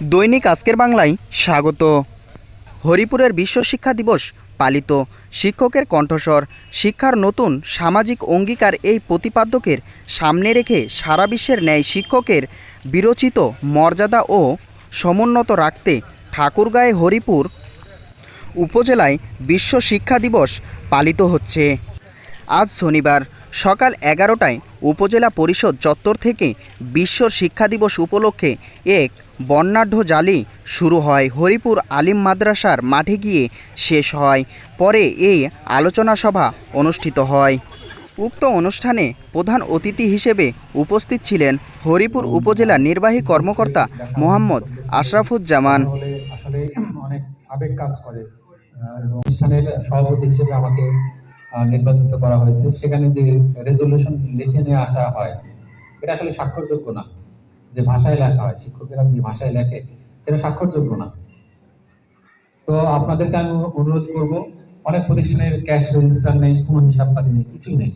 দৈনিক আজকের বাংলায় স্বাগত। হরিপুরের বিশ্ব শিক্ষা দিবস পালিত। শিক্ষকের কণ্ঠস্বর, শিক্ষার নতুন সামাজিক অঙ্গীকার এই প্রতিপাদ্যকের সামনে রেখে সারা বিশ্বের ন্যায় শিক্ষকের বিরচিত মর্যাদা ও সমুন্নত রাখতে ঠাকুরগাঁয়ে হরিপুর উপজেলায় বিশ্ব শিক্ষা দিবস পালিত হচ্ছে। আজ শনিবার সকাল 11টায় উপজেলা পরিষদ চত্বর থেকে বিশ্ব শিক্ষা দিবস উপলক্ষে এক বর্ণাঢ্য র্যালি শুরু হয়। হরিপুর আলিম মাদ্রাসার মাঠে গিয়ে শেষ হয়। পরে এই আলোচনা সভা অনুষ্ঠিত হয়। উক্ত অনুষ্ঠানে প্রধান অতিথি হিসেবে উপস্থিত ছিলেন হরিপুর উপজেলা নির্বাহী কর্মকর্তা মোহাম্মদ আশরাফুজ্জামান। আসলে অনেক আবেগ কাজ করে এবং অনুষ্ঠানের সভাপতি হিসেবে আমাকে নির্বাচিত করা হয়েছে। সেখানে যে রেজলিউশন লিখে নিয়ে আসা হয়, এটা আসলে স্বাক্ষরযোগ্য না। যে ভাষায় লেখা হয়, শিক্ষকেরা যে ভাষায় লেখে, সেটা স্বাক্ষরযোগ্য না। তো আপনাদেরকে আমি অনুরোধ করব, অনেক প্রতিষ্ঠানের ক্যাশ রেজিস্টার নেই, কোনো হিসাব পাতি নেই, কিছুই নেই।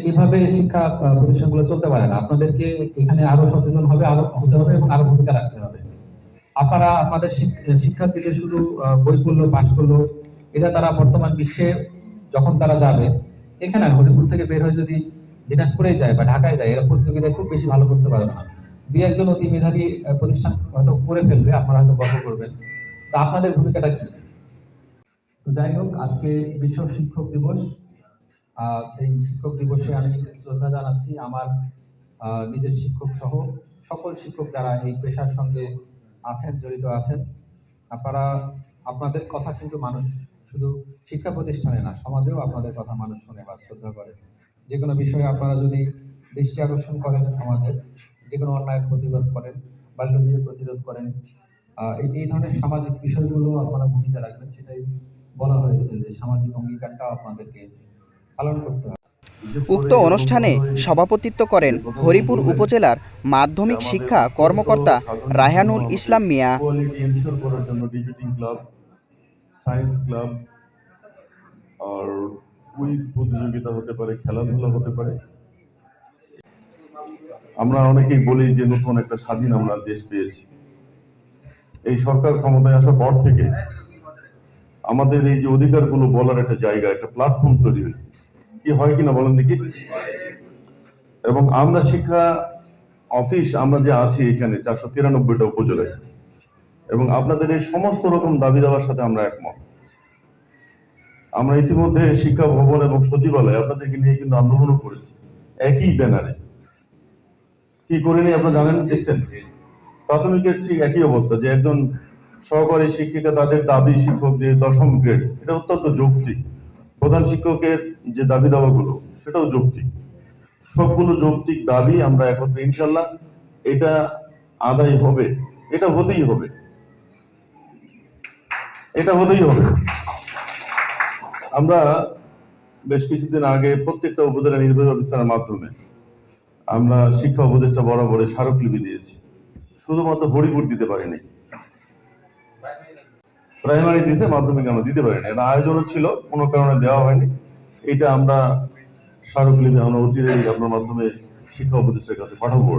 এইভাবে শিক্ষা প্রতিষ্ঠানগুলো চলতে পারে না। আপনাদেরকে এখানে আরো সচেতন হতে হবে এবং আরো ভূমিকা রাখতে হবে। আপনারা আপনাদের শিক্ষার্থীদের শুধু বই পড়লো, পাশ করলো, এটা তারা বর্তমান বিশ্বে যখন তারা যাবে, এখানে হরিপুর থেকে বের হয়ে যদি দিনাজপুরে যায় বা ঢাকায় যায়, এরা প্রতিযোগিতায় খুব বেশি ভালো করতে পারে না। দুই একজন অতি মেধাবী প্রতিষ্ঠান হয়তো করে ফেলবে, আপনারা হয়তো গর্ব করবেন। তো আপনাদের ভূমিকাটা কি? তো যাই হোক, আজকে বিশ্ব শিক্ষক দিবস। এই শিক্ষক দিবসে আমি শ্রদ্ধা জানাচ্ছি আমার নিজের শিক্ষক সহ সকল শিক্ষক যারা এই পেশার সঙ্গে আছেন, জড়িত আছেন। আপনাদের কথা কিন্তু মানুষ শুধু শিক্ষা প্রতিষ্ঠানে না, সমাজেও আপনাদের কথা মানুষ শুনে বা শ্রদ্ধা করে। যে কোনো বিষয়ে আপনারা যদি দৃষ্টি আকর্ষণ করেন, সমাজের যে কোনো অন্যায়ের প্রতিবাদ করেন, বাল্য বিয়ে প্রতিরোধ করেন, এই ধরনের সামাজিক বিষয়গুলো আপনারা ভূমিকা রাখবেন। সেটাই বলা হয়েছে যে সামাজিক অঙ্গীকারটা আপনাদেরকে পালন করতে হবে। উক্ত অনুষ্ঠানে সভাপতিত্ব করেন হরিপুর উপজেলার মাধ্যমিক শিক্ষা কর্মকর্তা Raihanul Islam Mia. Debating club, science club, আর কুইজ প্রতিযোগিতা হতে পারে, খেলাধুলা হতে পারে। আমরা অনেকেই বলি যে নতুন একটা স্বাধীন আমরা দেশ পেয়েছি। এই সরকার ক্ষমতায় আসার পর থেকে আমাদের এই যে অধিকারগুলো বলার একটা জায়গা, একটা প্ল্যাটফর্ম তৈরি হয়েছে। কি হয় কিনা বলেন দেখি। এবং আমরা শিক্ষা অফিস, আমরা যে আছি এখানে 493টা উপজেলায়, এবং আপনাদের এই সমস্ত রকম দাবি দাবার সাথে আমরা একমত। আমরা ইতিমধ্যে শিক্ষা ভবন এবং সচিবালয় আপনাদেরকে নিয়ে কিন্তু আন্দোলনও করেছি একই ব্যানারে। কি করিনি আপনারা জানেন, দেখছেন। প্রাথমিকের ঠিক একই অবস্থা, যে একজন সহকারী শিক্ষিকা তাদের দাবি শিক্ষক যে 10ম গ্রেড, এটা অত্যন্ত যৌক্তিক। প্রধান শিক্ষকের যে দাবি দাবাগুলো, সেটাও যৌক্তিক। সবগুলো যৌক্তিক দাবি আমরা একত্রে ইনশাল্লাহ এটা আদায় হবে। এটা হতেই হবে, এটা হতেই হবে। আমরা বেশ কিছুদিন আগে প্রত্যেকটা উপজেলা নির্বাহী অফিসারের মাধ্যমে আমরা শিক্ষা উপদেষ্টা বরাবরে স্মারকলিপি দিয়েছি। শুধুমাত্র হরিপুর দিতে পারিনি, প্রাইমারি দিয়েছে, মাধ্যমিক আমরা দিতে পারিনি। এটা আয়োজনও ছিল, কোনো কারণে দেওয়া হয়নি। এটা আমরা স্মারকলিপি আমরা অচিরেই আপনার মাধ্যমে শিক্ষা উপদেষ্টার কাছে পাঠাবো।